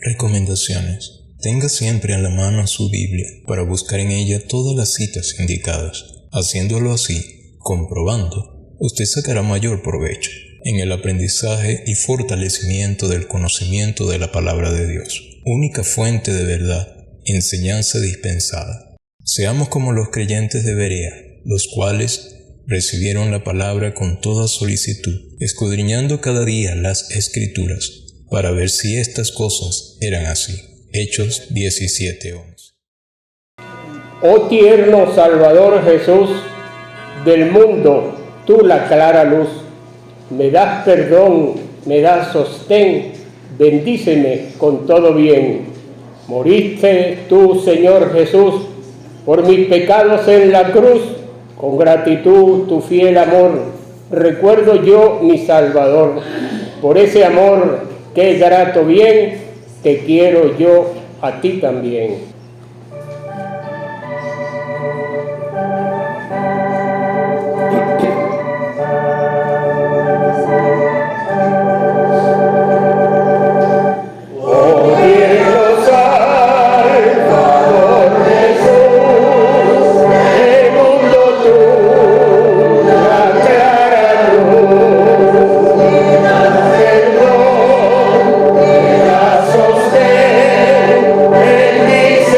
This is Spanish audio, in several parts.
Recomendaciones. Tenga siempre a la mano su Biblia para buscar en ella todas las citas indicadas. Haciéndolo así, comprobando, usted sacará mayor provecho en el aprendizaje y fortalecimiento del conocimiento de la palabra de Dios, única fuente de verdad, enseñanza dispensada. Seamos como los creyentes de Berea, los cuales recibieron la palabra con toda solicitud, escudriñando cada día las Escrituras, para ver si estas cosas eran así. Hechos 17:11. Oh tierno Salvador Jesús, del mundo, tú la clara luz, me das perdón, me das sostén, bendíceme con todo bien. Moriste tú, Señor Jesús, por mis pecados en la cruz, con gratitud tu fiel amor, recuerdo yo mi Salvador. Por ese amor, qué grato bien, te quiero yo a ti también. Sostén, bendice.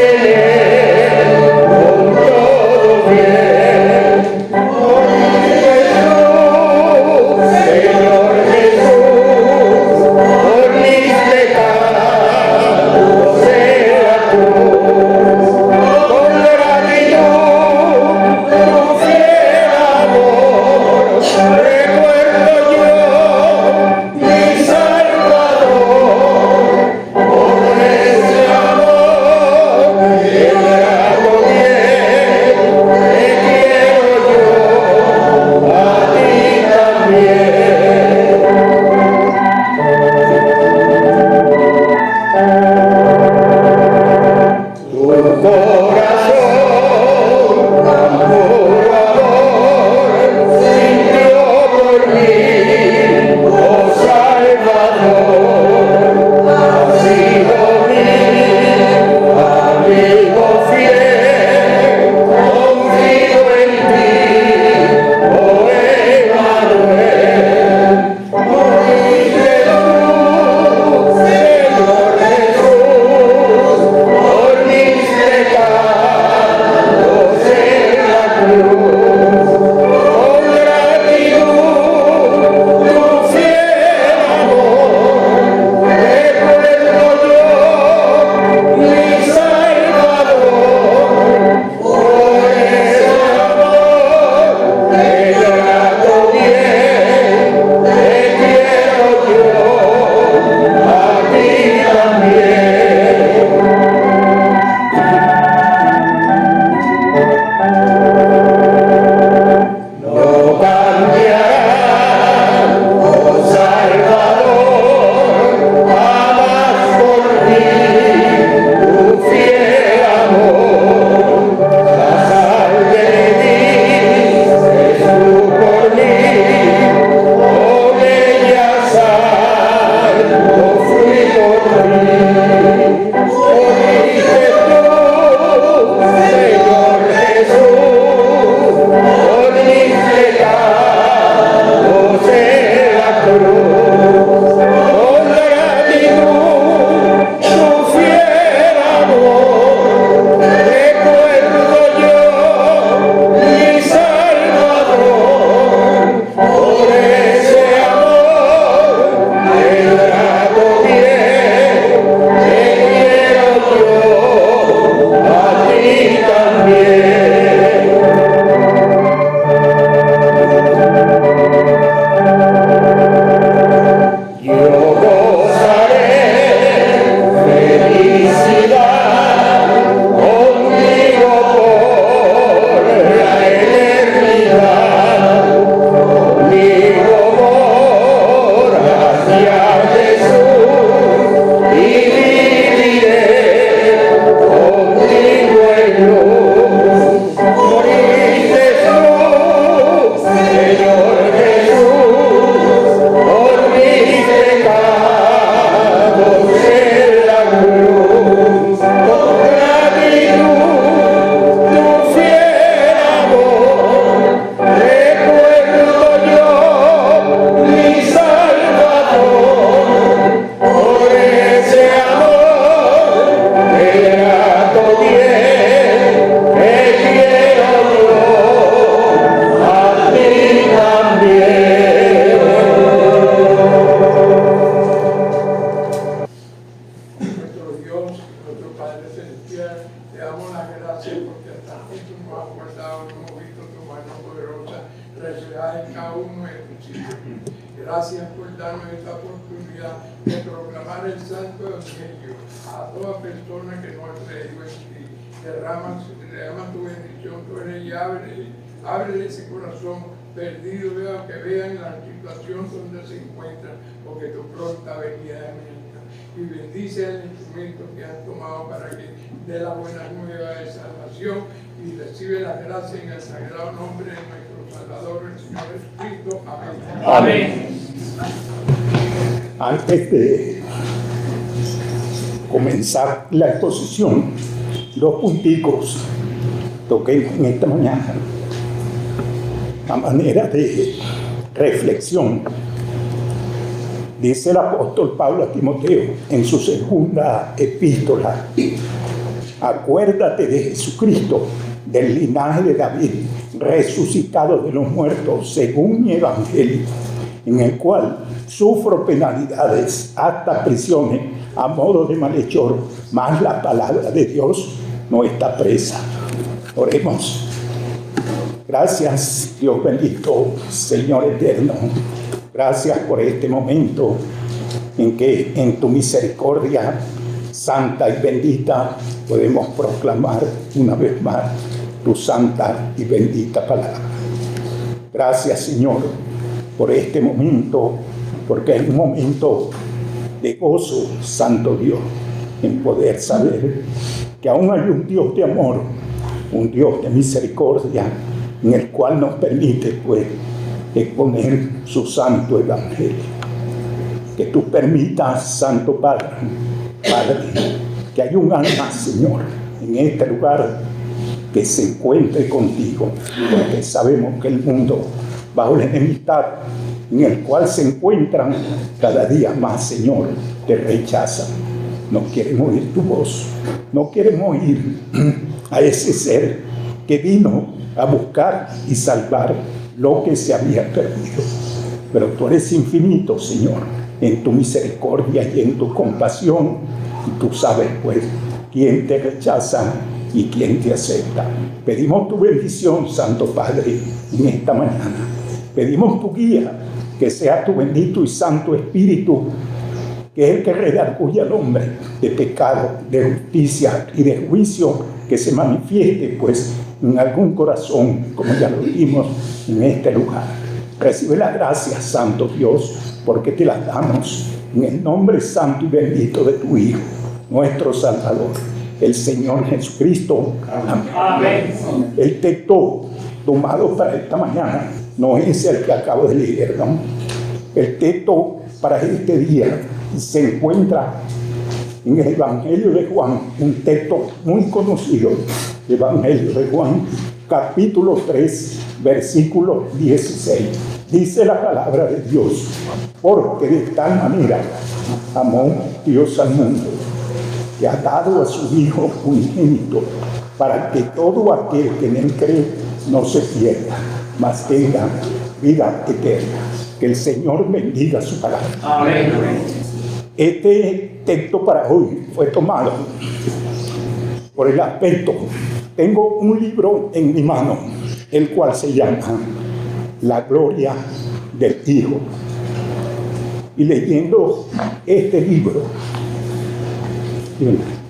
en cada uno de tus hijos. Gracias por darnos esta oportunidad de proclamar el santo evangelio a toda persona que no ha creído en ti. Derrama tu bendición sobre ella, ábrele ese corazón perdido, que vean la situación donde se encuentran, porque tu pronta venida es esta. Y bendice el instrumento que has tomado para que dé la buena nueva de salvación y recibe la gracia en el sagrado nombre de nuestro Salvador, el Señor Jesucristo. Amén. Amén. Antes de comenzar la exposición, 2 punticos toquemos en esta mañana a manera de reflexión. Dice el apóstol Pablo a Timoteo en su segunda epístola: acuérdate de Jesucristo, del linaje de David, resucitado de los muertos según mi evangelio, en el cual sufro penalidades hasta prisiones a modo de malhechor, mas la palabra de Dios no está presa. Oremos. Gracias, Dios bendito, Señor eterno. Gracias por este momento en que en tu misericordia santa y bendita podemos proclamar una vez más tu santa y bendita palabra. Gracias, Señor, por este momento, porque es un momento de gozo, Santo Dios, en poder saber que aún hay un Dios de amor, un Dios de misericordia, en el cual nos permite, pues, exponer su santo evangelio. Que tú permitas, Santo Padre, que haya un alma, Señor, en este lugar que se encuentre contigo, porque sabemos que el mundo, bajo la enemistad en el cual se encuentran, cada día más, Señor, te rechazan. No quieren oír tu voz, no quieren oír a ese ser que vino a buscar y salvar lo que se había perdido. Pero tú eres infinito, Señor, en tu misericordia y en tu compasión, y tú sabes, pues, quién te rechaza y quién te acepta. Pedimos tu bendición, Santo Padre, en esta mañana. Pedimos tu guía, que sea tu bendito y santo Espíritu, que es el que redarguye al hombre de pecado, de justicia y de juicio, que se manifieste, pues, en algún corazón, como ya lo vimos en este lugar. Recibe la gracia, Santo Dios, porque te la damos en el nombre santo y bendito de tu Hijo, nuestro Salvador, el Señor Jesucristo. Amén. Amén. El texto tomado para esta mañana no es el que acabo de leer, ¿no? El texto para este día se encuentra en el Evangelio de Juan, un texto muy conocido, Evangelio de Juan, capítulo 3, versículo 16. Dice la palabra de Dios: porque de tal manera amó Dios al mundo, que ha dado a su Hijo unigénito, para que todo aquel que en él cree no se pierda, mas tenga vida eterna. Que el Señor bendiga su palabra. Amén. Este texto para hoy fue tomado por el aspecto. Tengo un libro en mi mano, el cual se llama La Gloria del Hijo. Y leyendo este libro,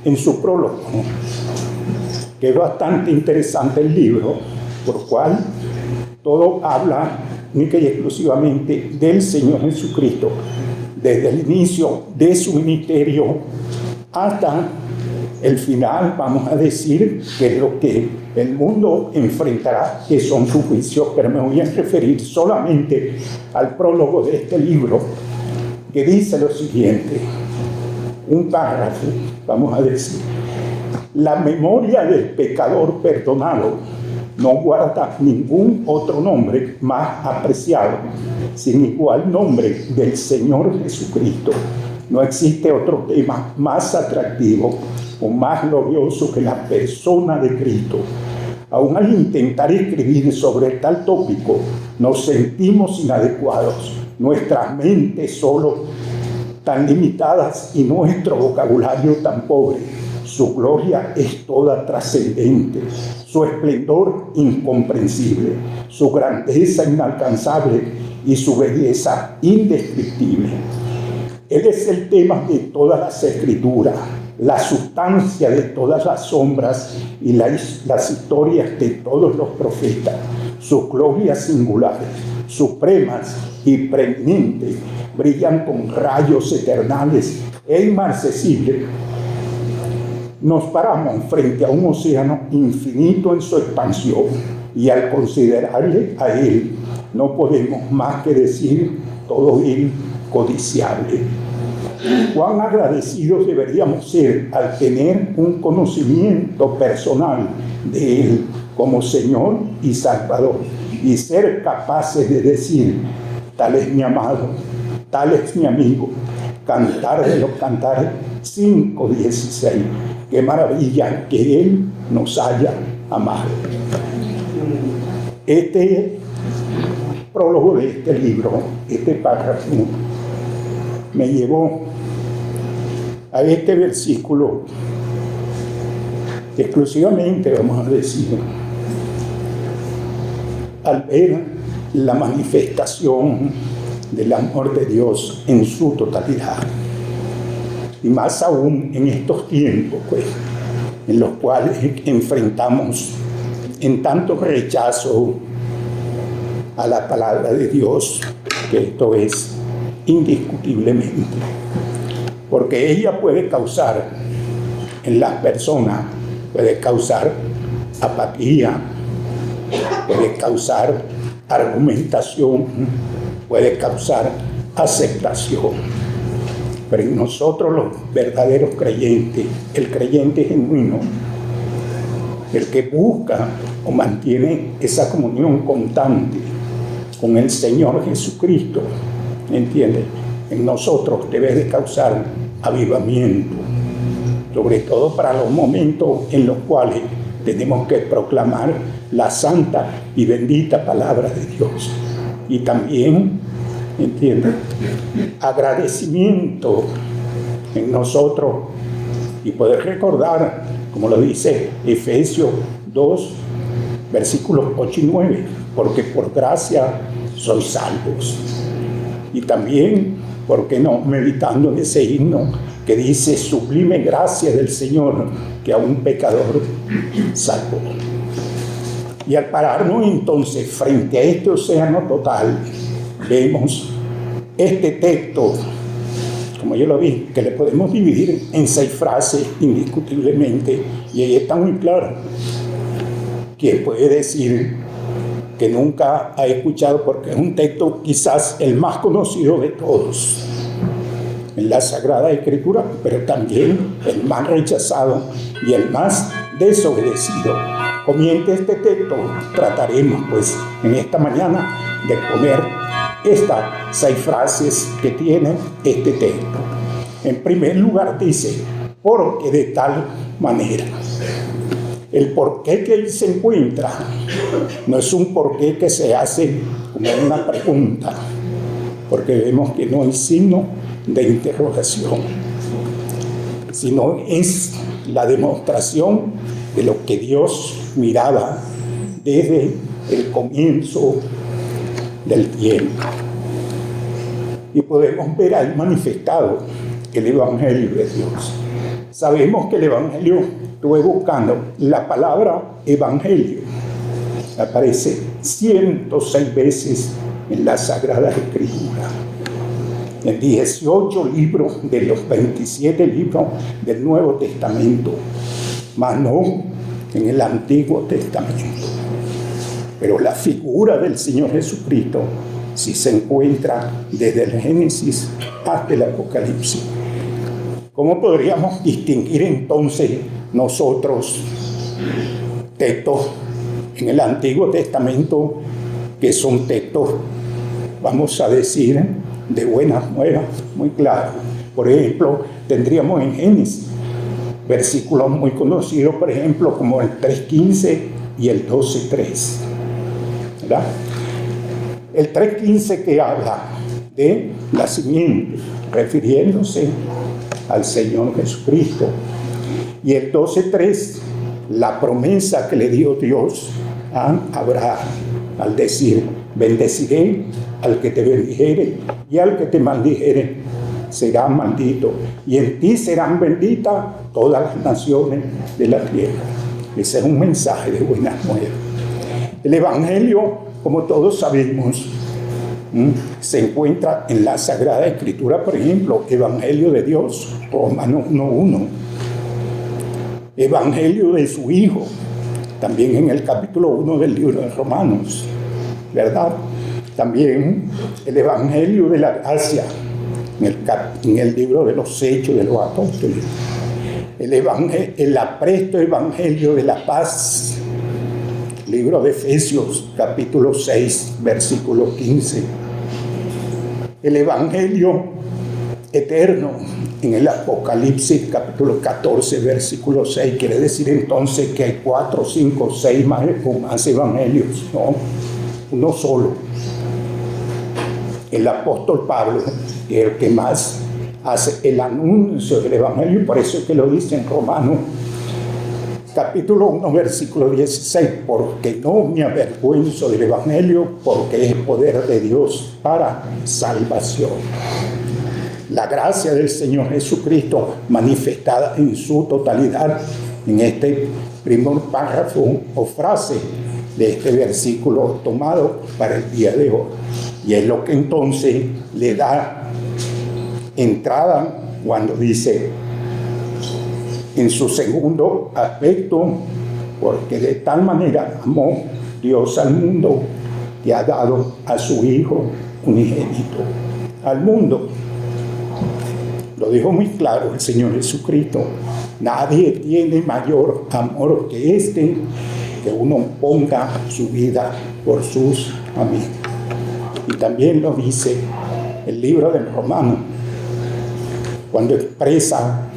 en su prólogo, que es bastante interesante el libro, por cual todo habla única y exclusivamente del Señor Jesucristo, desde el inicio de su ministerio hasta el final, vamos a decir, que es lo que el mundo enfrentará, que son sus juicios. Pero me voy a referir solamente al prólogo de este libro, que dice lo siguiente, un párrafo, vamos a decir: la memoria del pecador perdonado no guarda ningún otro nombre más apreciado, sin igual nombre del Señor Jesucristo. No existe otro tema más atractivo o más glorioso que la persona de Cristo. Aún al intentar escribir sobre tal tópico, nos sentimos inadecuados, nuestras mentes solo tan limitadas y nuestro vocabulario tan pobre. Su gloria es toda trascendente, su esplendor incomprensible, su grandeza inalcanzable y su belleza indescriptible. Él es el tema de todas las escrituras, la sustancia de todas las sombras y las historias de todos los profetas. Sus glorias singulares, supremas y preeminentes, brillan con rayos eternales e inmarcesibles. Nos paramos frente a un océano infinito en su expansión y al considerarle a él, no podemos más que decir todo él codiciable. Cuán agradecidos deberíamos ser al tener un conocimiento personal de él como Señor y Salvador y ser capaces de decir: tal es mi amado, tal es mi amigo. Cantar de los cantares 5:16. Qué maravilla que Él nos haya amado. Este prólogo de este libro, este párrafo, me llevó a este versículo exclusivamente, vamos a decir, al ver la manifestación del amor de Dios en su totalidad. Y más aún en estos tiempos, pues, en los cuales enfrentamos en tanto rechazo a la palabra de Dios, que esto es indiscutiblemente, porque ella puede causar en las personas, puede causar apatía, puede causar argumentación, puede causar aceptación. Pero en nosotros los verdaderos creyentes, el creyente genuino, el que busca o mantiene esa comunión constante con el Señor Jesucristo, ¿entiende? En nosotros debe de causar avivamiento, sobre todo para los momentos en los cuales tenemos que proclamar la santa y bendita palabra de Dios. Y también, ¿entiende?, agradecimiento en nosotros y poder recordar, como lo dice Efesios 2, versículos 8 y 9, porque por gracia sois salvos. Y también, ¿por qué no?, meditando en ese himno que dice: sublime gracia del Señor que a un pecador salvó. Y al pararnos entonces frente a este océano total, vemos este texto, como yo lo vi, que le podemos dividir en 6 frases indiscutiblemente, y ahí está muy claro. Quien puede decir que nunca ha escuchado, porque es un texto quizás el más conocido de todos en la Sagrada Escritura, pero también el más rechazado y el más desobedecido. Comienza este texto, trataremos pues en esta mañana de poner estas 6 frases que tiene este texto. En primer lugar dice: porque de tal manera. El porqué que él se encuentra no es un porqué que se hace como una pregunta, porque vemos que no hay signo de interrogación, sino es la demostración de lo que Dios miraba desde el comienzo del tiempo. Y podemos ver ahí manifestado el Evangelio de Dios. Sabemos que el Evangelio, estuve buscando, la palabra Evangelio aparece 106 veces en la Sagrada Escritura. En 18 libros de los 27 libros del Nuevo Testamento, más no en el Antiguo Testamento. Pero la figura del Señor Jesucristo sí se encuentra desde el Génesis hasta el Apocalipsis. ¿Cómo podríamos distinguir entonces nosotros textos en el Antiguo Testamento que son textos, vamos a decir, de buenas nuevas, muy claras? Por ejemplo, tendríamos en Génesis versículos muy conocidos, por ejemplo, como el 3:15 y el 12:3, ¿verdad? El 3:15 que habla de la simiente, refiriéndose al Señor Jesucristo. Y el 12:3, la promesa que le dio Dios a Abraham, al decir, bendeciré al que te bendijere y al que te maldijere será maldito. Y en ti serán benditas todas las naciones de la tierra. Ese es un mensaje de buenas nuevas. El Evangelio, como todos sabemos, se encuentra en la Sagrada Escritura. Por ejemplo, Evangelio de Dios, Romanos 1:1. Evangelio de su Hijo, también en el capítulo 1 del libro de Romanos, ¿verdad? También el Evangelio de la Gracia, en el libro de los Hechos de los Apóstoles. El apresto Evangelio de la Paz, libro de Efesios, capítulo 6, versículo 15. El Evangelio eterno en el Apocalipsis, capítulo 14, versículo 6. Quiere decir entonces que hay 4, 5, 6 más evangelios, no, uno solo. El apóstol Pablo, que es el que más hace el anuncio del evangelio, y por eso es que lo dice en Romanos capítulo 1, versículo 16, porque no me avergüenzo del evangelio, porque es poder de Dios para salvación. La gracia del Señor Jesucristo manifestada en su totalidad en este primer párrafo o frase de este versículo tomado para el día de hoy. Y es lo que entonces le da entrada cuando dice en su segundo aspecto, porque de tal manera amó Dios al mundo que ha dado a su Hijo unigénito. Al mundo. Lo dijo muy claro el Señor Jesucristo. Nadie tiene mayor amor que este, que uno ponga su vida por sus amigos. Y también lo dice el libro del Romano, cuando expresa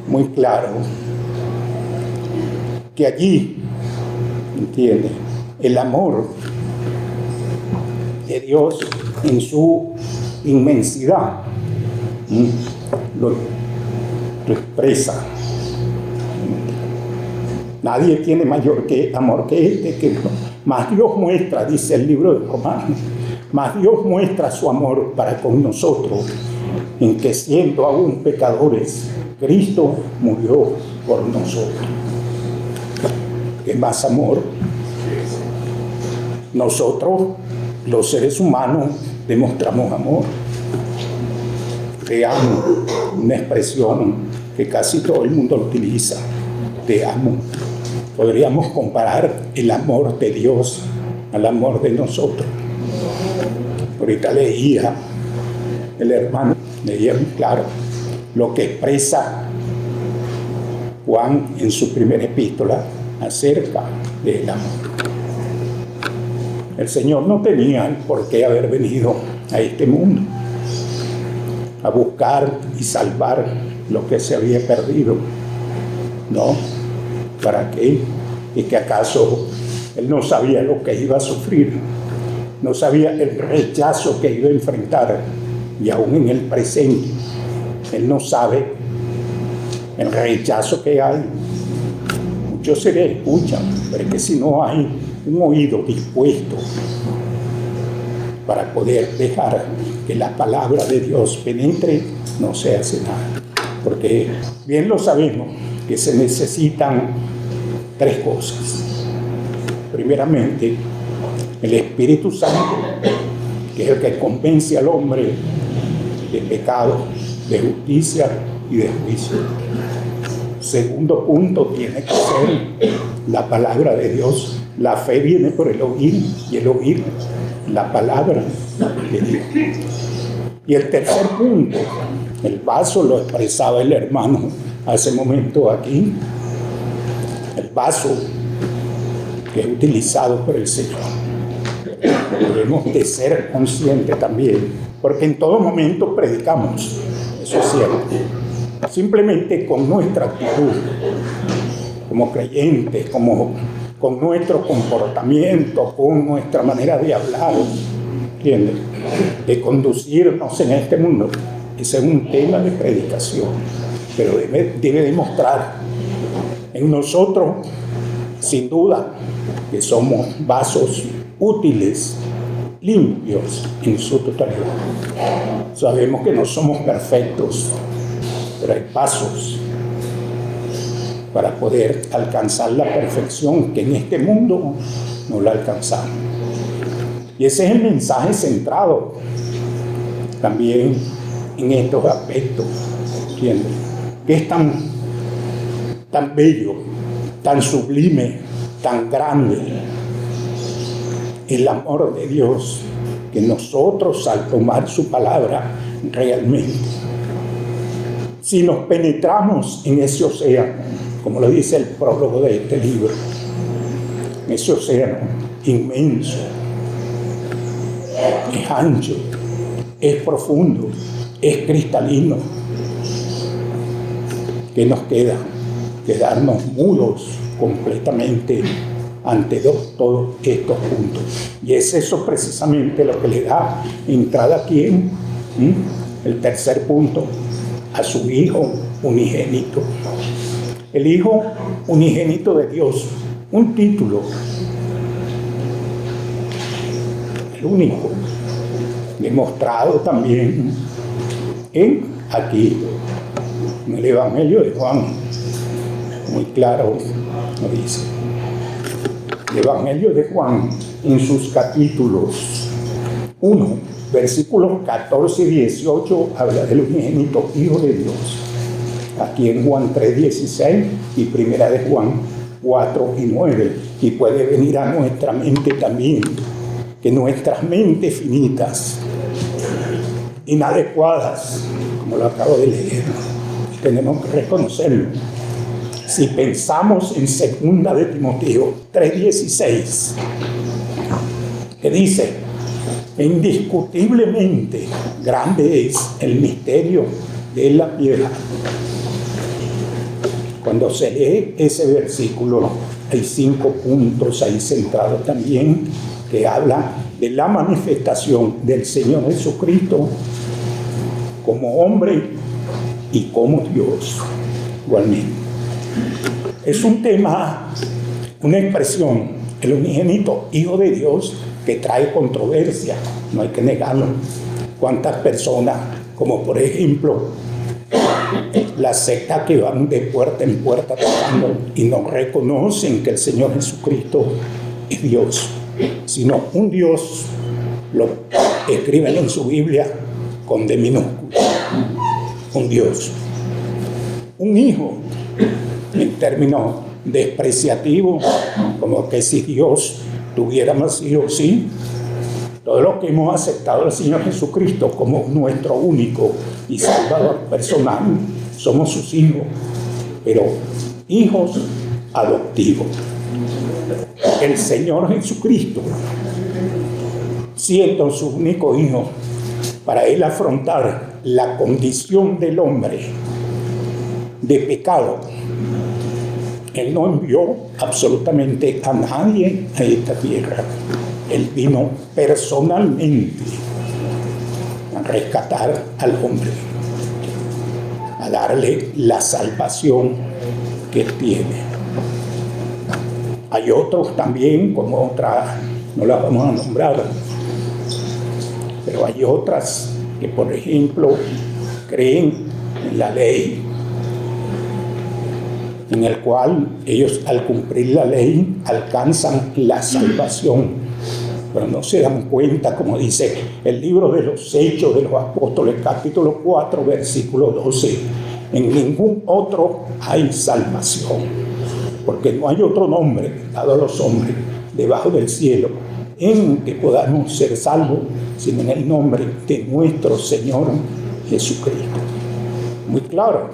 muy claro que allí, entiende, el amor de Dios en su inmensidad lo expresa. Nadie tiene mayor amor que este, que más Dios muestra, dice el libro de Romanos, más Dios muestra su amor para con nosotros, en que siendo aún pecadores, Cristo murió por nosotros. ¿Qué más amor? Nosotros, los seres humanos, demostramos amor. Te amo, una expresión que casi todo el mundo utiliza. Te amo. Podríamos comparar el amor de Dios al amor de nosotros. Ahorita leía el hermano, leía muy claro lo que expresa Juan en su primera epístola acerca del amor. El Señor no tenía por qué haber venido a este mundo a buscar y salvar lo que se había perdido. No, ¿para qué? ¿Y que acaso Él no sabía lo que iba a sufrir? No sabía el rechazo que iba a enfrentar, y aún en el presente Él no sabe el rechazo que hay. Muchos se le escuchan, pero es que si no hay un oído dispuesto para poder dejar que la palabra de Dios penetre, no se hace nada. Porque bien lo sabemos que se necesitan tres cosas. Primeramente, el Espíritu Santo, que es el que convence al hombre de pecado, de justicia y de juicio. Segundo punto, tiene que ser la palabra de Dios. La fe viene por el oír, y el oír la palabra de Dios. Y el tercer punto, el vaso, lo expresaba el hermano hace momento aquí, el vaso que es utilizado por el Señor. Debemos de ser conscientes también, porque en todo momento predicamos, eso es cierto. Simplemente con nuestra actitud, como creyentes, con nuestro comportamiento, con nuestra manera de hablar, ¿entiendes? De conducirnos en este mundo. Ese es un tema de predicación, pero debe demostrar En nosotros, sin duda, que somos vasos útiles, limpios en su totalidad. Sabemos que no somos perfectos, pero hay pasos para poder alcanzar la perfección que en este mundo no la alcanzamos. Y ese es el mensaje centrado también en estos aspectos, ¿entiendes? Que es tan bello, tan sublime, tan grande el amor de Dios, que nosotros al tomar su palabra realmente, si nos penetramos en ese océano, como lo dice el prólogo de este libro, ese océano inmenso, es ancho, es profundo, es cristalino, ¿qué nos queda? Quedarnos mudos completamente ante todos estos puntos. Y es eso precisamente lo que le da entrada aquí en el tercer punto, a su Hijo unigénito. El Hijo unigénito de Dios, un título, el único, demostrado también aquí, en el Evangelio de Juan, muy claro lo dice. El Evangelio de Juan, en sus capítulos 1, versículos 14 y 18, habla del unigénito Hijo de Dios. Aquí en Juan 3:16 y primera de Juan 4 y 9. Y puede venir a nuestra mente también, que nuestras mentes finitas, inadecuadas, como lo acabo de leer, tenemos que reconocerlo. Si pensamos en 2 de Timoteo 3:16, que dice: indiscutiblemente grande es el misterio de la piedad. Cuando se lee ese versículo, hay 5 puntos ahí centrados también, que habla de la manifestación del Señor Jesucristo como hombre y como Dios igualmente. Es un tema, una expresión, el unigénito Hijo de Dios, que trae controversia, no hay que negarlo. ¿Cuántas personas, como por ejemplo las sectas que van de puerta en puerta tocando y no reconocen que el Señor Jesucristo es Dios, sino un Dios, lo escriben en su Biblia con D minúscula, un Dios, un hijo, en términos despreciativos, como que si Dios tuviera más hijos, sí. Todos los que hemos aceptado al Señor Jesucristo como nuestro único y Salvador personal, somos sus hijos, pero hijos adoptivos. El Señor Jesucristo, siendo su único hijo, para él afrontar la condición del hombre de pecado, él no envió absolutamente a nadie a esta tierra. Él vino personalmente a rescatar al hombre, a darle la salvación que él tiene. Hay otros también, como otras, no las vamos a nombrar, pero hay otras que, por ejemplo, creen en la ley, en el cual ellos, al cumplir la ley, alcanzan la salvación. Pero no se dan cuenta, como dice el libro de los Hechos de los Apóstoles, capítulo 4, versículo 12, en ningún otro hay salvación, porque no hay otro nombre dado a los hombres debajo del cielo en que podamos ser salvos, sino en el nombre de nuestro Señor Jesucristo. Muy claro.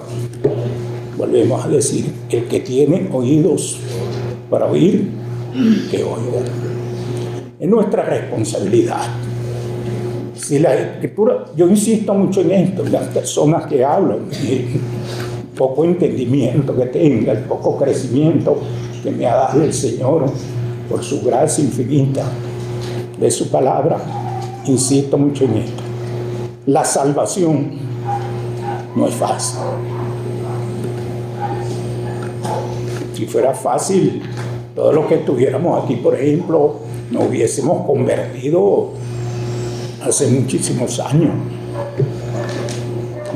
Volvemos a decir, el que tiene oídos para oír, que oiga. Es nuestra responsabilidad. Si la Escritura, yo insisto mucho en esto, las personas que hablan, el poco entendimiento que tenga, el poco crecimiento que me ha dado el Señor por su gracia infinita de su palabra, insisto mucho en esto. La salvación no es fácil. Si fuera fácil, todos los que estuviéramos aquí, por ejemplo, nos hubiésemos convertido hace muchísimos años.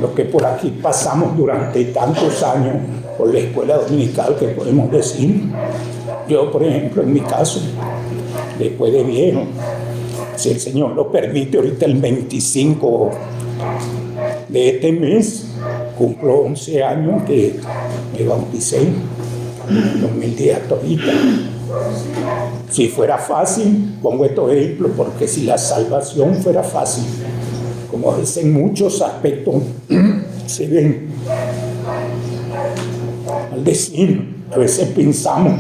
Los que por aquí pasamos durante tantos años por la escuela dominical, que podemos decir, yo, por ejemplo, en mi caso, después de viejo, si el Señor lo permite, ahorita el 25 de este mes, cumplo 11 años que me bauticé, 2010 hasta ahorita. Si fuera fácil, pongo estos ejemplos, porque si la salvación fuera fácil, como dicen muchos aspectos, se ven. Al decir, a veces pensamos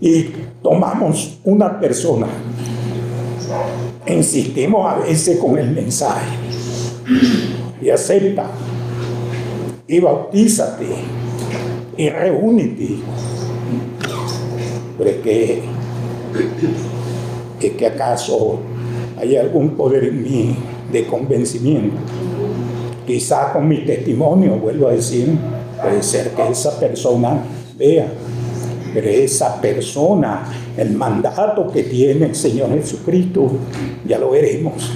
y tomamos una persona, insistimos a veces con el mensaje, y acepta, y bautízate, y reúnete. Pero es que acaso hay algún poder en mí de convencimiento. Quizá con mi testimonio, vuelvo a decir, puede ser que esa persona vea, pero esa persona, el mandato que tiene el Señor Jesucristo, ya lo veremos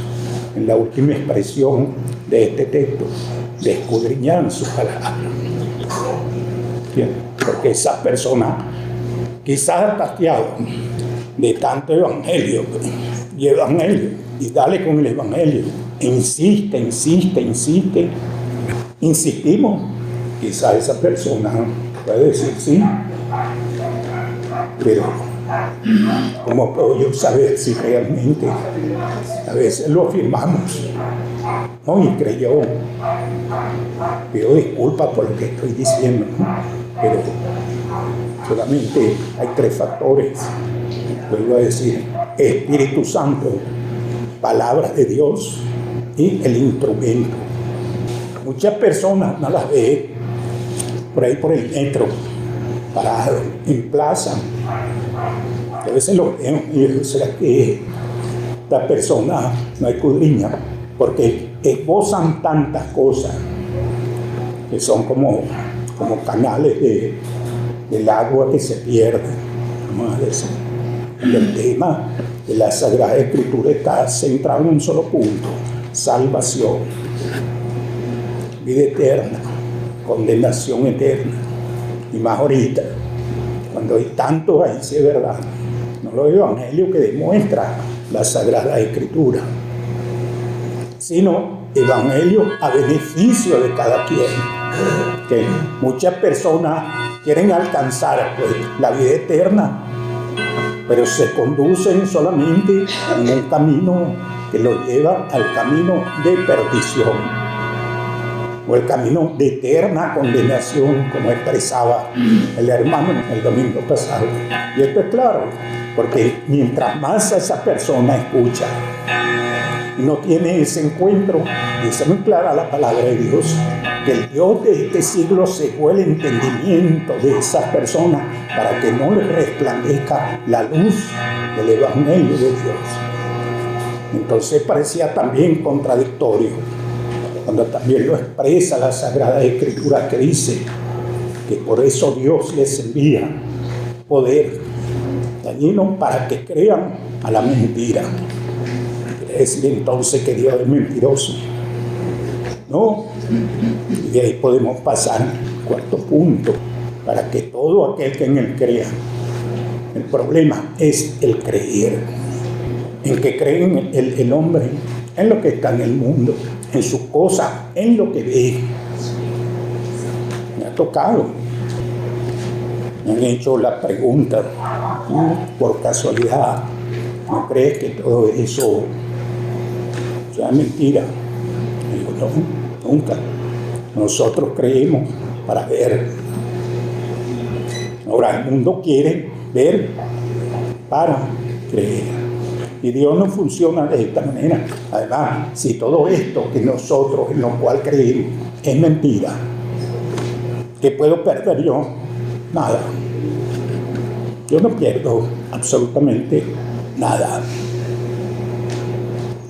en la última expresión de este texto, de escudriñar su palabra. Bien, porque esa persona quizás tasteado de tanto evangelio, y dale con el evangelio, insiste, insistimos, quizás esa persona puede decir sí, pero ¿cómo puedo yo saber si realmente? A veces lo afirmamos, no, y creyó, pido disculpas por lo que estoy diciendo, ¿no? Pero solamente hay 3 factores, vuelvo a decir, Espíritu Santo, palabra de Dios y el instrumento. Muchas personas no las ve por ahí por el metro, parado, en plaza. A veces lo veo y digo, ¿será que esta persona no escudriña? Porque esbozan tantas cosas que son como canales del agua que se pierde. Vamos a decir, el tema de la Sagrada Escritura está centrado en un solo punto: salvación, vida eterna, condenación eterna. Y más ahorita, cuando hay tantos ahí, sí es verdad, no lo evangelio que demuestra la Sagrada Escritura, sino evangelio a beneficio de cada quien. Que muchas personas quieren alcanzar pues la vida eterna, pero se conducen solamente en un camino que los lleva al camino de perdición, o el camino de eterna condenación, como expresaba el hermano el domingo pasado. Y esto es claro, porque mientras más esa persona escucha y no tiene ese encuentro, dice muy clara la palabra de Dios, que el Dios de este siglo cegó el entendimiento de esas personas para que no les resplandezca la luz del evangelio de Dios. Entonces parecía también contradictorio cuando también lo expresa la Sagrada Escritura, que dice que por eso Dios les envía poder dañino para que crean a la mentira. Quiere decir entonces que Dios es mentiroso, ¿no? Y de ahí podemos pasar al 4º punto, para que todo aquel que en él crea. El problema es el creer. En que cree el hombre, en lo que está en el mundo, en sus cosas, en lo que ve. Me ha tocado. Me han hecho la pregunta, por casualidad, ¿no crees que todo eso sea mentira? Digo, no, nunca. Nosotros creemos para ver. Ahora el mundo quiere ver para creer. Y Dios no funciona de esta manera. Además, si todo esto que nosotros, en lo cual creemos, es mentira, ¿qué puedo perder yo? Nada. Yo no pierdo absolutamente nada.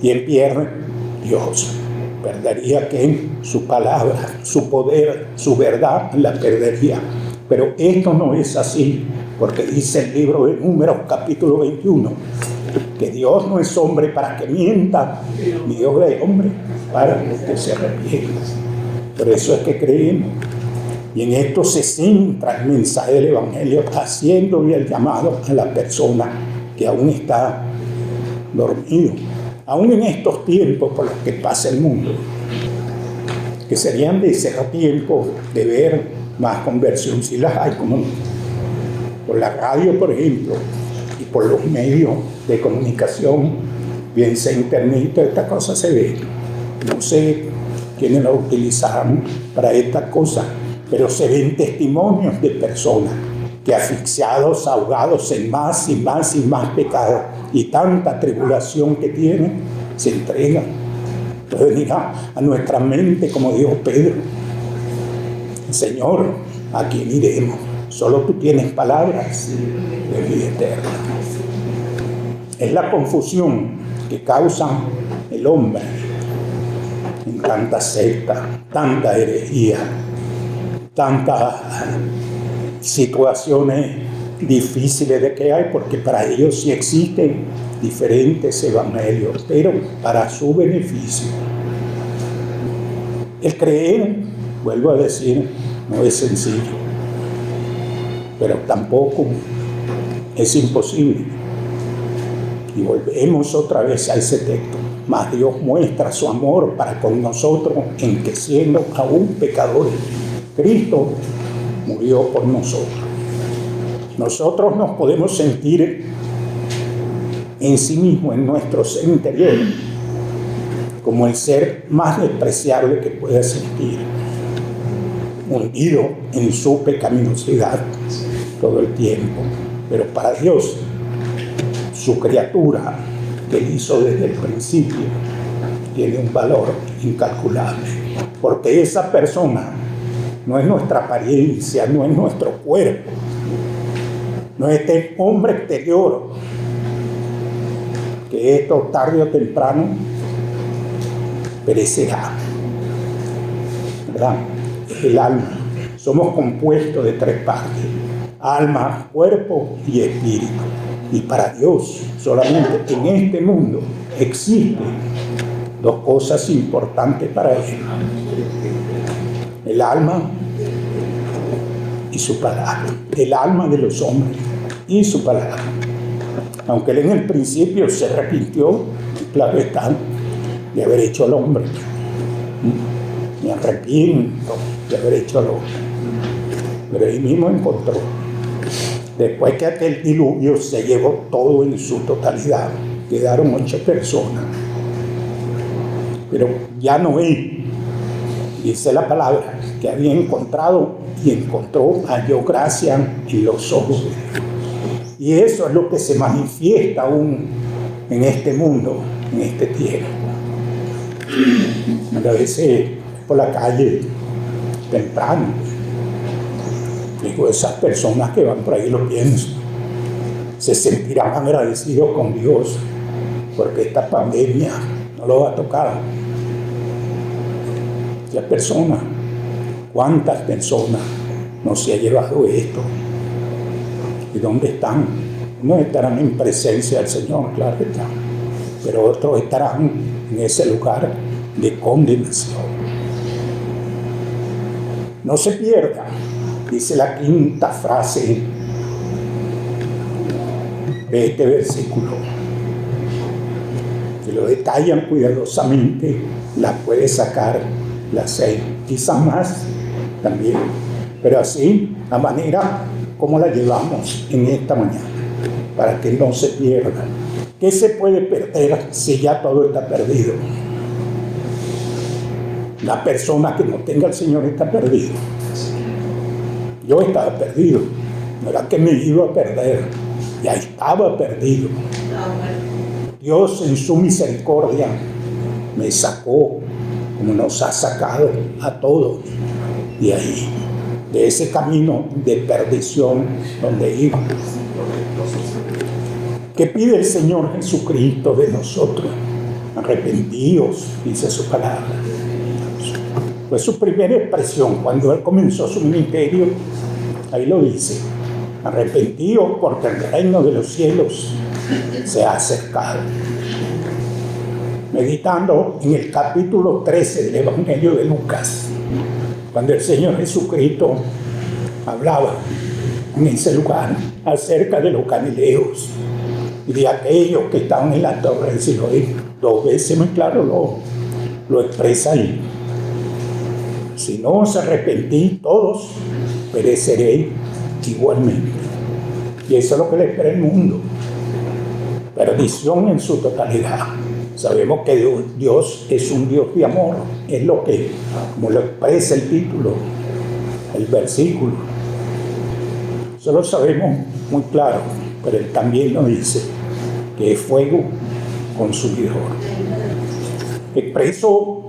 Y él pierde, Dios. Perdería que su palabra, su poder, su verdad, la perdería. Pero esto no es así, porque dice el libro de Números, capítulo 21, que Dios no es hombre para que mienta, ni Dios es hombre para que se arrepienta. Por eso es que creemos. Y en esto se centra el mensaje del Evangelio, haciéndole el llamado a la persona que aún está dormido, aún en estos tiempos por los que pasa el mundo, que serían de ese tiempo de ver más conversión, si las hay, como por la radio, por ejemplo, y por los medios de comunicación, bien sea internet, esta cosa se ve. No sé quiénes lo utilizarán para estas cosas, pero se ven testimonios de personas que asfixiados, ahogados en más y más y más pecados y tanta tribulación que tienen, se entregan. Entonces dirá a nuestra mente, como dijo Pedro: Señor, ¿a quién iremos? Solo tú tienes palabras de vida eterna. Es la confusión que causa el hombre en tanta secta, tanta herejía, tantas situaciones difíciles de que hay, porque para ellos sí existen diferentes evangelios, pero para su beneficio. El creer, vuelvo a decir, no es sencillo, pero tampoco es imposible. Y volvemos otra vez a ese texto. Mas Dios muestra su amor para con nosotros en que, siendo aún pecadores, Cristo murió por nosotros. Nosotros nos podemos sentir en sí mismo, en nuestro ser interior, como el ser más despreciable que pueda sentir, hundido en su pecaminosidad todo el tiempo. Pero para Dios, su criatura que Él hizo desde el principio tiene un valor incalculable, porque esa persona no es nuestra apariencia, no es nuestro cuerpo, no es este hombre exterior, que esto tarde o temprano perecerá, ¿verdad? Es el alma. Somos compuestos de 3 partes: alma, cuerpo y espíritu. Y para Dios, solamente en este mundo existen 2 cosas importantes para Él: el alma y su palabra. El alma de los hombres y su palabra. Aunque Él en el principio se arrepintió, claro está, de haber hecho al hombre. Me arrepiento de haber hecho al hombre. Pero Él mismo encontró, después que aquel diluvio se llevó todo en su totalidad, quedaron 8 personas. Pero ya Noé, dice la palabra, que había encontrado y encontró, halló gracia en los ojos de Dios. Y eso es lo que se manifiesta aún en este mundo, en este tiempo. A veces por la calle temprano, digo, esas personas que van por ahí, lo pienso, se sentirán agradecidos con Dios porque esta pandemia no lo ha tocado. Las personas, ¿cuántas personas no se ha llevado esto? ¿Y dónde están? Unos estarán en presencia del Señor, claro que están, pero otros estarán en ese lugar de condenación. No se pierda, dice la 5ª frase de este versículo, que lo detallan cuidadosamente, la puede sacar las 6, quizás más también, pero así, la manera como la llevamos en esta mañana, para que no se pierda. ¿Qué se puede perder si ya todo está perdido? La persona que no tenga al Señor está perdido. Yo estaba perdido, no era que me iba a perder, ya estaba perdido. Dios en su misericordia me sacó, como nos ha sacado a todos de ahí, de ese camino de perdición donde íbamos. ¿Qué pide el Señor Jesucristo de nosotros? Arrepentidos, dice su palabra. Fue su primera expresión cuando Él comenzó su ministerio. Ahí lo dice: arrepentíos porque el reino de los cielos se ha acercado. Meditando en el capítulo 13 del Evangelio de Lucas, cuando el Señor Jesucristo hablaba en ese lugar acerca de los galileos y de aquellos que estaban en la torre de Siloé, 2 veces muy claro lo expresa ahí: si no os arrepentís, todos pereceréis igualmente. Y eso es lo que le espera el mundo: perdición en su totalidad. Sabemos que Dios es un Dios de amor, es lo que, como lo expresa el título, el versículo. Eso lo sabemos muy claro, pero Él también nos dice que es fuego consumidor. Expreso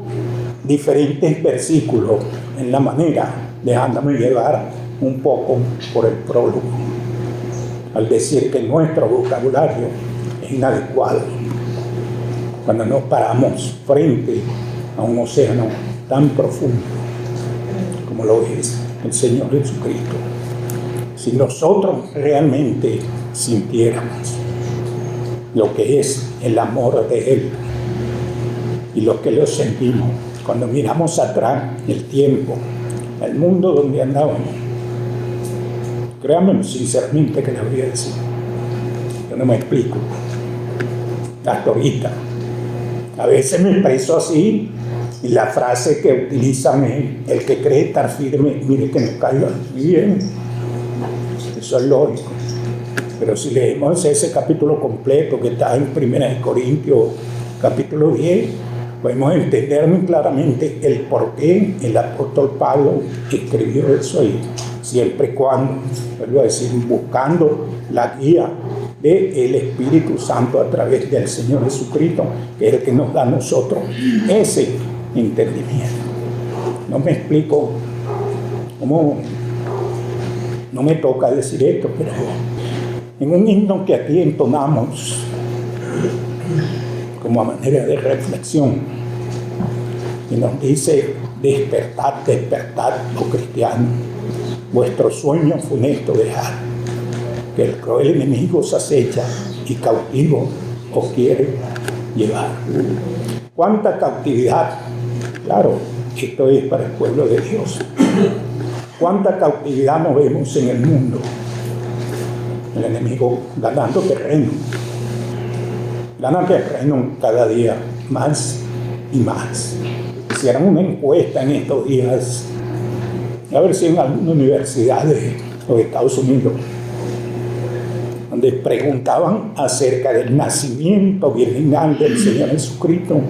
diferentes versículos en la manera, dejándome llevar un poco por el prólogo, al decir que nuestro vocabulario es inadecuado cuando nos paramos frente a un océano tan profundo como lo es el Señor Jesucristo. Si nosotros realmente sintiéramos lo que es el amor de Él y lo que lo sentimos cuando miramos atrás el tiempo, el mundo donde andábamos, créanme sinceramente que le voy a decir, yo no me explico hasta ahorita. A veces me expreso así, y la frase que utilizan es: el que cree estar firme, mire que no caiga. Bien, eso es lógico. Pero si leemos ese capítulo completo que está en 1 Corintios capítulo 10, podemos entender muy claramente el por qué el apóstol Pablo escribió eso ahí, siempre y cuando, vuelvo a decir, buscando la guía del Espíritu Santo a través del Señor Jesucristo, que es el que nos da a nosotros ese entendimiento. No me explico cómo, no me toca decir esto, pero en un himno que aquí entonamos como a manera de reflexión, y nos dice: despertad, despertad, oh cristiano, vuestro sueño funesto dejad, que el cruel enemigo os acecha y cautivo os quiere llevar. ¿Cuánta cautividad? Claro, esto es para el pueblo de Dios. ¿Cuánta cautividad nos vemos en el mundo? El enemigo ganando terreno. Gana terreno cada día más y más. Hicieron una encuesta en estos días, a ver si en alguna universidad de los Estados Unidos, donde preguntaban acerca del nacimiento virginal del Señor Jesucristo,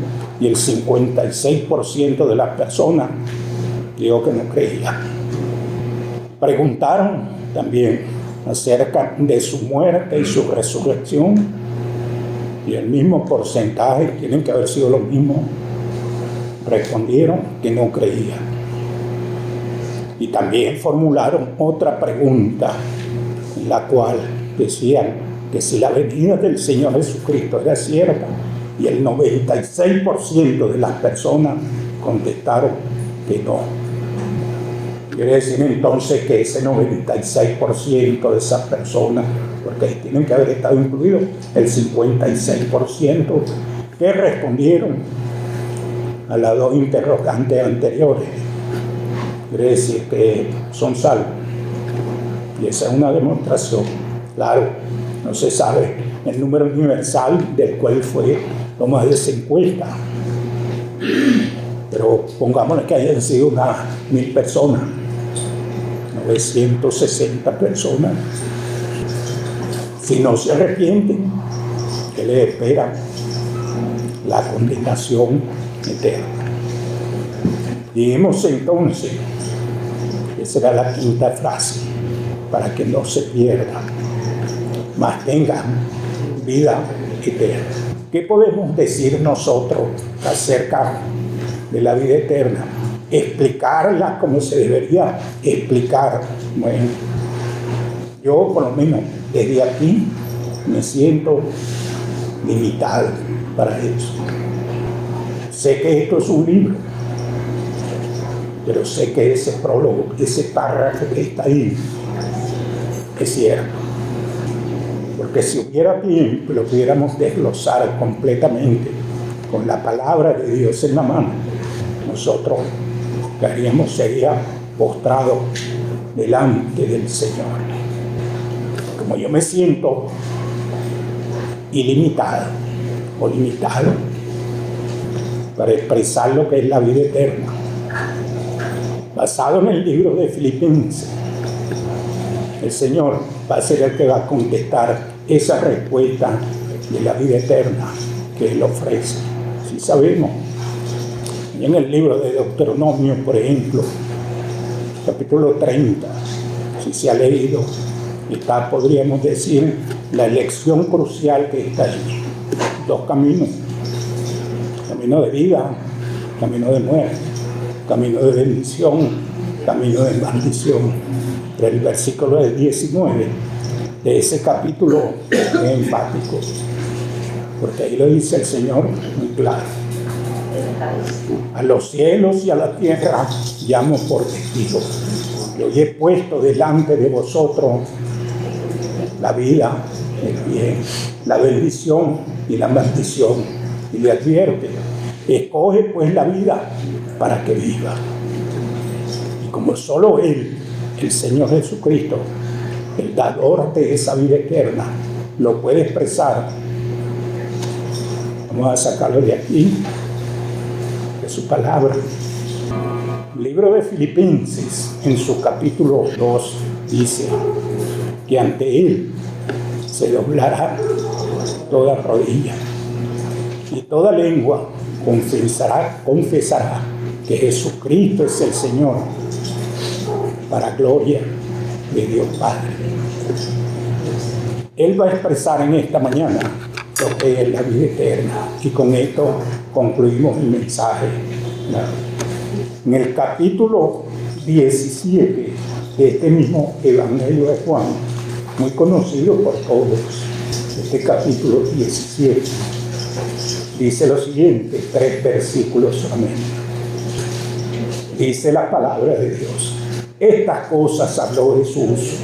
y el 56% de las personas dijo que no creía. Preguntaron también acerca de su muerte y su resurrección, y el mismo porcentaje, tienen que haber sido los mismos, respondieron que no creían. Y también formularon otra pregunta, en la cual decían que si la venida del Señor Jesucristo era cierta, y el 96% de las personas contestaron que no. Quiere decir entonces que ese 96% de esas personas, porque ahí tienen que haber estado incluidos el 56% que respondieron a las 2 interrogantes anteriores, quiere decir que son salvos. Y esa es una demostración. Claro, no se sabe el número universal del cual fue tomada esa encuesta, pero pongámosle que hayan sido unas 1000 personas, 960 personas. Si no se arrepienten, ¿qué les espera? La condenación eterna. Dijimos entonces, esa era la 5ª frase, para que no se pierda, mas tengan vida eterna. ¿Qué podemos decir nosotros acerca de la vida eterna? Explicarla como se debería explicar. Bueno, yo por lo menos desde aquí me siento limitado para eso. Sé que esto es un libro, pero sé que ese prólogo, ese párrafo que está ahí, es cierto. Porque si hubiera tiempo, lo pudiéramos desglosar completamente con la palabra de Dios en la mano. Nosotros lo que haríamos sería postrados delante del Señor. Como yo me siento ilimitado o limitado para expresar lo que es la vida eterna, basado en el libro de Filipenses, el Señor va a ser el que va a contestar esa respuesta de la vida eterna que Él ofrece. Si sabemos, en el libro de Deuteronomio, por ejemplo, capítulo 30, si se ha leído, está, podríamos decir, la elección crucial que está ahí. Dos caminos: camino de vida, camino de muerte, camino de bendición, camino de maldición. Pero el versículo 19 de ese capítulo es enfático, porque ahí lo dice el Señor muy claro: a los cielos y a la tierra llamo por testigos, y hoy he puesto delante de vosotros la vida, el bien, la bendición y la maldición. Y le advierte: escoge pues la vida para que viva. Y como solo Él, el Señor Jesucristo, el dador de esa vida eterna, lo puede expresar, vamos a sacarlo de aquí, de su palabra. El libro de Filipenses, en su capítulo 2, dice que ante Él se doblará toda rodilla y toda lengua confesará que Jesucristo es el Señor, para gloria de Dios Padre. Él va a expresar en esta mañana lo que es la vida eterna, y con esto concluimos el mensaje. En el capítulo 17 de este mismo Evangelio de Juan, muy conocido por todos, este capítulo 17, dice lo siguiente, 3 versículos solamente. Dice la palabra de Dios: estas cosas habló Jesús,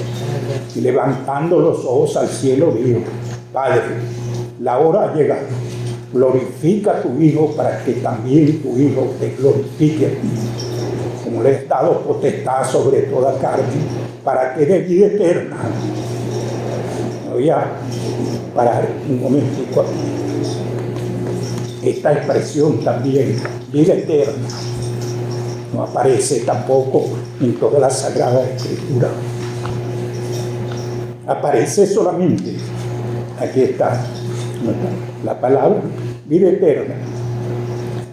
y levantando los ojos al cielo dijo: Padre, la hora ha llegado, glorifica a tu Hijo, para que también tu Hijo te glorifique a ti, como le has dado potestad sobre toda carne, para que dé vida eterna. Me voy a parar un momentico aquí. Esta expresión también, vida eterna, no aparece tampoco en toda la Sagrada Escritura. Aparece solamente, aquí está la palabra vida eterna.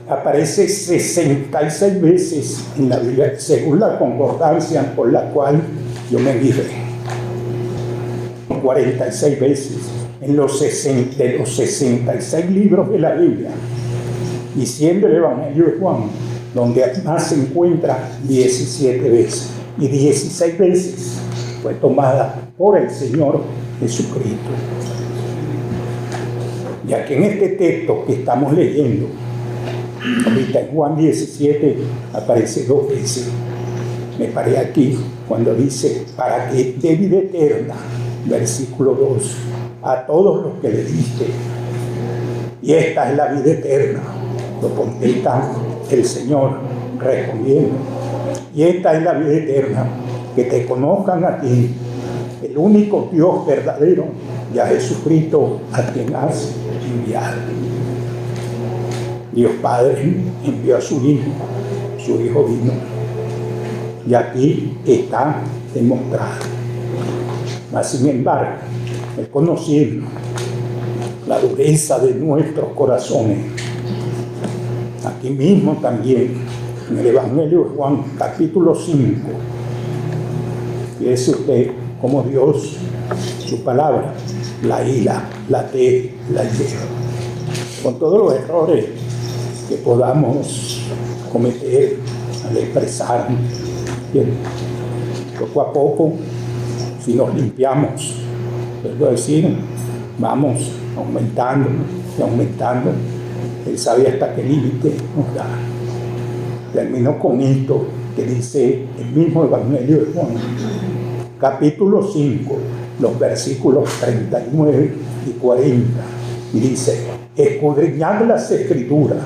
Aparece 66 veces en la Biblia, según la concordancia por la cual yo me guié. 46 veces en los 66 libros de la Biblia, y siendo el Evangelio de Juan, donde más se encuentra 17 veces, y 16 veces fue tomada por el Señor Jesucristo. Y aquí en este texto que estamos leyendo, ahorita en Juan 17, aparece 2 veces. Me paré aquí cuando dice: para que dé vida eterna, versículo 2, a todos los que le diste. Y esta es la vida eterna, lo contesta el Señor respondiendo: y esta es la vida eterna, que te conozcan a ti, el único Dios verdadero, y a Jesucristo, a quien has enviado. Dios Padre envió a su Hijo vino, y aquí está demostrado. Mas sin embargo, el conociendo la dureza de nuestros corazones, aquí mismo también, en el Evangelio de Juan, capítulo 5, fíjese usted cómo Dios, su palabra, la hila, la te, la lleva. Con todos los errores que podamos cometer al expresar, poco a poco, si nos limpiamos, es decir, vamos aumentando y aumentando. Él sabe hasta qué límite nos da. Termino con esto que dice el mismo Evangelio de Juan: capítulo 5, los versículos 39 y 40. Y dice: escudriñad las Escrituras,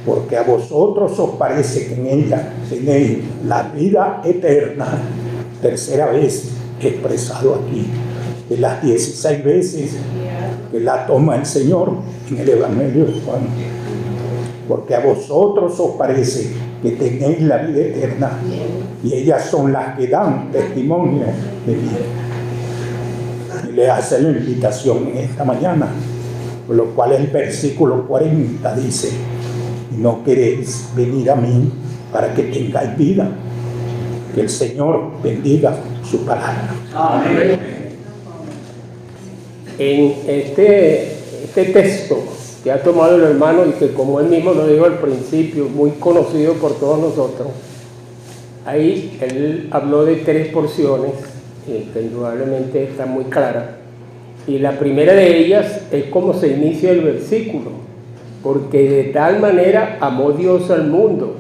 porque a vosotros os parece que en ella tenéis la vida eterna. Tercera vez expresado aquí, de las 16 veces que la toma el Señor en el Evangelio de Juan. Porque a vosotros os parece que tenéis la vida eterna, y ellas son las que dan testimonio de mí. Y le hace la invitación en esta mañana, por lo cual el versículo 40 dice: no queréis venir a mí para que tengáis vida. Que el Señor bendiga su palabra. Amén. En este texto que ha tomado el hermano, y que, como él mismo lo dijo al principio, muy conocido por todos nosotros, ahí él habló de 3 porciones que indudablemente están muy claras. Y la primera de ellas es cómo se inicia el versículo: porque de tal manera amó Dios al mundo.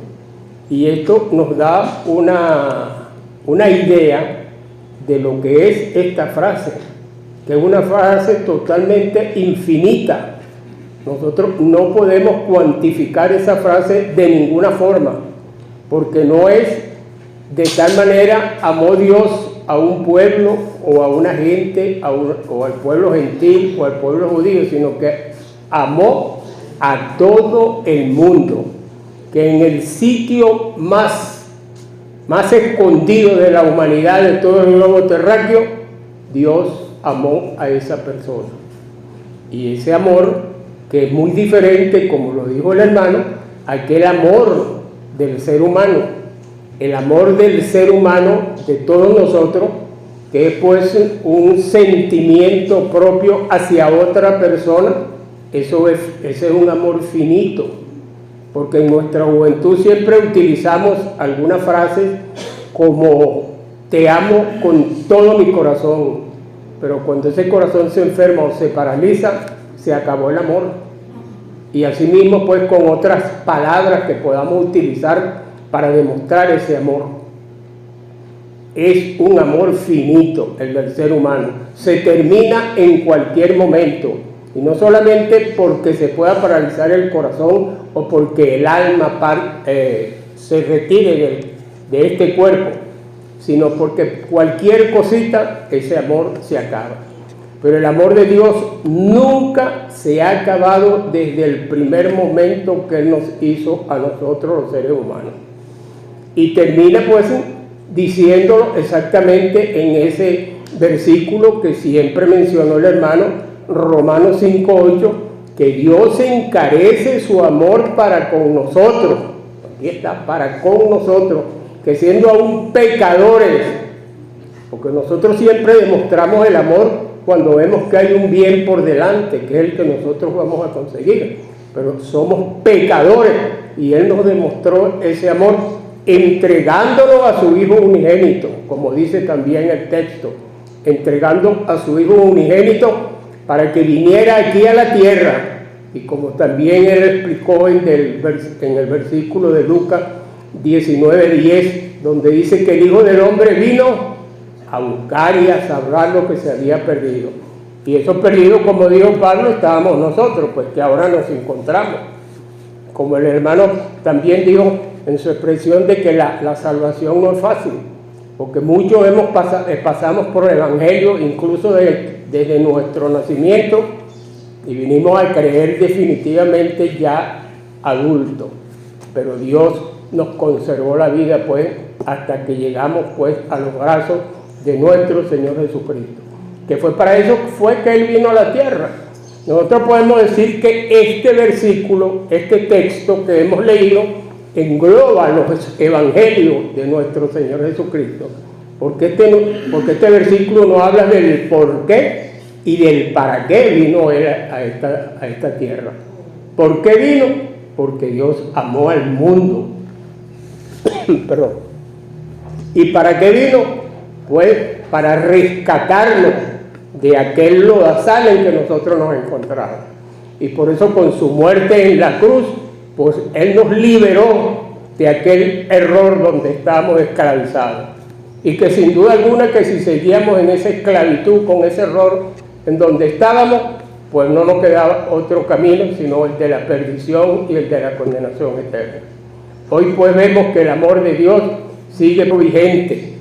Y esto nos da una idea de lo que es esta frase, que es una frase totalmente infinita. Nosotros no podemos cuantificar esa frase de ninguna forma, porque no es de tal manera amó Dios a un pueblo o a una gente, o al pueblo gentil o al pueblo judío, sino que amó a todo el mundo, que en el sitio más escondido de la humanidad, de todo el globo terráqueo, Dios amó a esa persona. Y ese amor, que es muy diferente, como lo dijo el hermano, a aquel amor del ser humano. El amor del ser humano, de todos nosotros, que es pues un sentimiento propio hacia otra persona. Ese es un amor finito, porque en nuestra juventud siempre utilizamos algunas frases como: te amo con todo mi corazón, pero cuando ese corazón se enferma o se paraliza, se acabó el amor. Y asimismo pues con otras palabras que podamos utilizar para demostrar ese amor. Es un amor finito el del ser humano, se termina en cualquier momento. Y no solamente porque se pueda paralizar el corazón o porque el alma se retire de este cuerpo, sino porque cualquier cosita, ese amor se acaba. Pero el amor de Dios nunca se ha acabado desde el primer momento que Él nos hizo a nosotros los seres humanos. Y termina pues diciéndolo exactamente en ese versículo que siempre mencionó el hermano, Romanos 5:8, que Dios encarece su amor para con nosotros. Aquí está, para con nosotros, que siendo aún pecadores, porque nosotros siempre demostramos el amor cuando vemos que hay un bien por delante, que es el que nosotros vamos a conseguir, pero somos pecadores, y Él nos demostró ese amor entregándolo a su Hijo unigénito, como dice también el texto, entregando a su Hijo unigénito para que viniera aquí a la tierra. Y como también él explicó en el versículo de Lucas 19:10, donde dice que el Hijo del Hombre vino a buscar y a salvar lo que se había perdido. Y esos perdidos, como dijo Pablo, estábamos nosotros, pues que ahora nos encontramos. Como el hermano también dijo en su expresión de que la salvación no es fácil, porque muchos pasamos por el Evangelio, incluso desde nuestro nacimiento, y vinimos a creer definitivamente ya adultos. Pero Dios nos conservó la vida pues hasta que llegamos pues a los brazos de nuestro Señor Jesucristo, que fue para eso fue que Él vino a la tierra. Nosotros podemos decir que este versículo, este texto que hemos leído, engloba los evangelios de nuestro Señor Jesucristo, porque este versículo nos habla del por qué y del para qué vino Él a esta tierra. ¿Por qué vino? Porque Dios amó al mundo. Perdón. ¿Y para qué vino? Pues para rescatarnos de aquel lodazal en que nosotros nos encontramos. Y por eso con su muerte en la cruz, pues Él nos liberó de aquel error donde estábamos esclavizados. y que sin duda alguna que si seguíamos en esa esclavitud, con ese error en donde estábamos, pues no nos quedaba otro camino sino el de la perdición y el de la condenación eterna. Hoy pues vemos que el amor de Dios sigue vigente,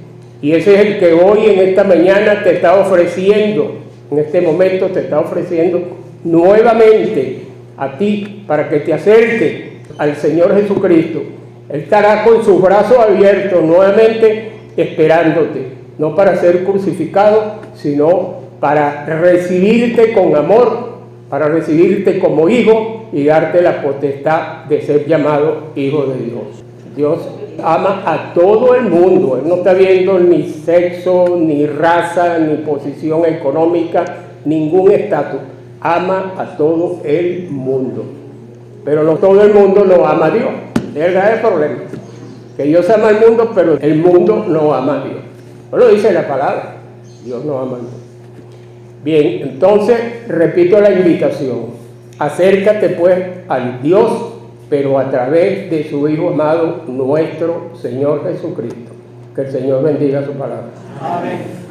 y ese es el que hoy en esta mañana te está ofreciendo, en este momento te está ofreciendo nuevamente a ti para que te acerques al Señor Jesucristo. Él estará con sus brazos abiertos nuevamente esperándote, no para ser crucificado, sino para recibirte con amor, para recibirte como hijo y darte la potestad de ser llamado hijo de Dios. Dios ama a todo el mundo. Él no está viendo ni sexo, ni raza, ni posición económica, ningún estatus. Ama a todo el mundo. Pero no todo el mundo no ama a Dios. Es el grave problema. Que Dios ama al mundo, pero el mundo no ama a Dios. No lo dice la palabra. Dios no ama al mundo. Bien, entonces repito la invitación. Acércate pues al Dios, pero a través de su Hijo amado, nuestro Señor Jesucristo. Que el Señor bendiga su palabra. Amén.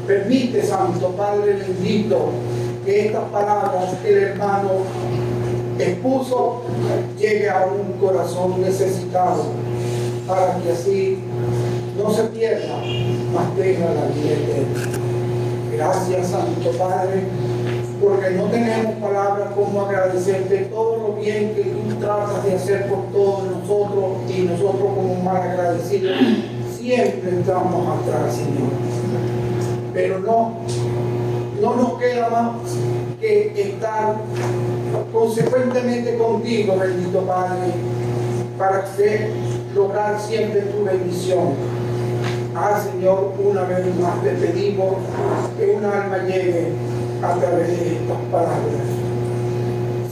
Permite, Santo Padre bendito, que estas palabras que el hermano expuso llegue a un corazón necesitado, para que así no se pierda, mas tenga la vida eterna. Gracias, Santo Padre, porque no tenemos palabras como agradecerte todo lo bien que tú tratas de hacer por todos nosotros, y nosotros como mal agradecidos siempre estamos atrás, Señor. Pero no nos queda más que estar consecuentemente contigo, bendito Padre, para lograr siempre tu bendición. Señor, una vez más te pedimos que una alma llegue a través de estas palabras.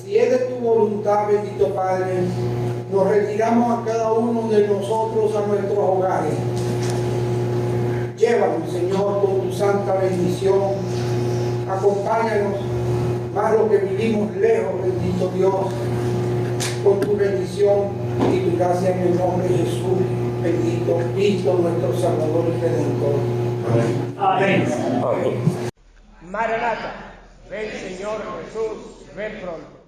Si es de tu voluntad, bendito Padre, nos retiramos a cada uno de nosotros a nuestros hogares. Llévanos, Señor, con tu santa bendición. Acompáñanos, más lo que vivimos lejos, bendito Dios, con tu bendición y tu gracia, en el nombre de Jesús, bendito Cristo, nuestro Salvador y Redentor. Amén. Maranata, ven Señor Jesús, ven pronto.